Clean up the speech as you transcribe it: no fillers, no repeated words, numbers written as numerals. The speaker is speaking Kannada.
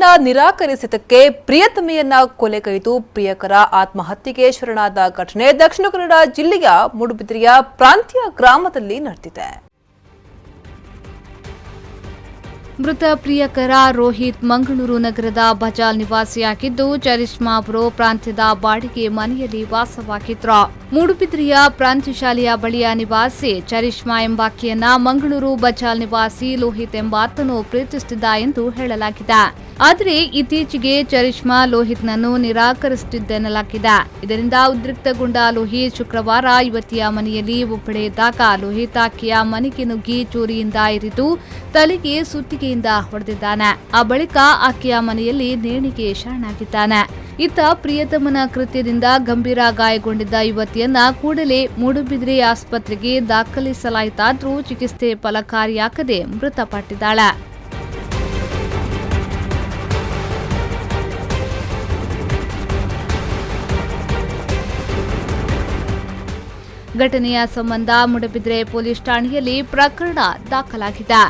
ರೋಹಿತ್ನ ನಿರಾಕರಿಸಿದ್ದಕ್ಕೆ ಪ್ರಿಯತಮೆಯನ್ನ ಕೊಲೆಗೈದು ಪ್ರಿಯಕರ ಆತ್ಮಹತ್ಯೆಗೆ ಶರಣಾದ ಘಟನೆ ದಕ್ಷಿಣ ಕನ್ನಡ ಜಿಲ್ಲೆಯ ಮೂಡುಬಿದಿರೆಯ ಪ್ರಾಂತ್ಯ ಗ್ರಾಮದಲ್ಲಿ ನಡೆದಿದೆ. ಮೃತ ಪ್ರಿಯಕರ ರೋಹಿತ್ ಮಂಗಳೂರು ನಗರದ ಬಜಾಲ್ ನಿವಾಸಿಯಾಗಿದ್ದು, ಚರಿಷ್ಮಾ ಅವರು ಪ್ರಾಂತ್ಯದ ಬಾಡಿಗೆ ಮನೆಯಲ್ಲಿ ವಾಸವಾಗಿದ್ರು. ಮೂಡುಬಿದಿರೆಯ ಪ್ರಾಂತ್ಯ ಶಾಲೆಯ ಬಳಿಯ ನಿವಾಸಿ ಚರಿಷ್ಮಾ ಎಂಬಾಕೆಯನ್ನ ಮಂಗಳೂರು ಬಜಾಲ್ ನಿವಾಸಿ ಲೋಹಿತ್ ಎಂಬಾತನು ಪ್ರೀತಿಸುತ್ತಿದ್ದ ಎಂದು ಹೇಳಲಾಗಿದೆ. ಆದರೆ ಇತ್ತೀಚೆಗೆ ಚರಿಷ್ಮಾ ಲೋಹಿತ್ನನ್ನು ನಿರಾಕರಿಸುತ್ತಿದ್ದೆನ್ನಲಾಗಿದೆ. ಇದರಿಂದ ಉದ್ರಿಕ್ತಗೊಂಡ ಲೋಹಿತ್ ಶುಕ್ರವಾರ ಯುವತಿಯ ಮನೆಯಲ್ಲಿ ಒಬ್ಬಳೇ ಇದ್ದಾಗ ಲೋಹಿತ್ ಆಕೆಯ ಮನೆಗೆ ನುಗ್ಗಿ ಚೂರಿಯಿಂದ ಇರಿದು ತಲೆಗೆ ಸುತ್ತಿಗೆಯಿಂದ ಹೊಡೆದಿದ್ದಾನೆ. ಆ ಬಳಿಕ ಆಕೆಯ ಮನೆಯಲ್ಲಿ ನೇಣಿಗೆ ಶರಣಾಗಿದ್ದಾನೆ. ಇತ್ತ ಪ್ರಿಯತಮನ ಕೃತ್ಯದಿಂದ ಗಂಭೀರ ಗಾಯಗೊಂಡಿದ್ದ ಯುವತಿಯನ್ನ ಕೂಡಲೇ ಮೂಡುಬಿದಿರೆ ಆಸ್ಪತ್ರೆಗೆ ದಾಖಲಿಸಲಾಯಿತಾದರೂ ಚಿಕಿತ್ಸೆ ಫಲಕಾರಿಯಾಗದೆ ಮೃತಪಟ್ಟಿದ್ದಾಳೆ. ಘಟನೆಯ ಸಂಬಂಧ ಮೂಡುಬಿದಿರೆ ಪೊಲೀಸ್ ಠಾಣೆಯಲ್ಲಿ ಪ್ರಕರಣ ದಾಖಲಾಗಿದೆ.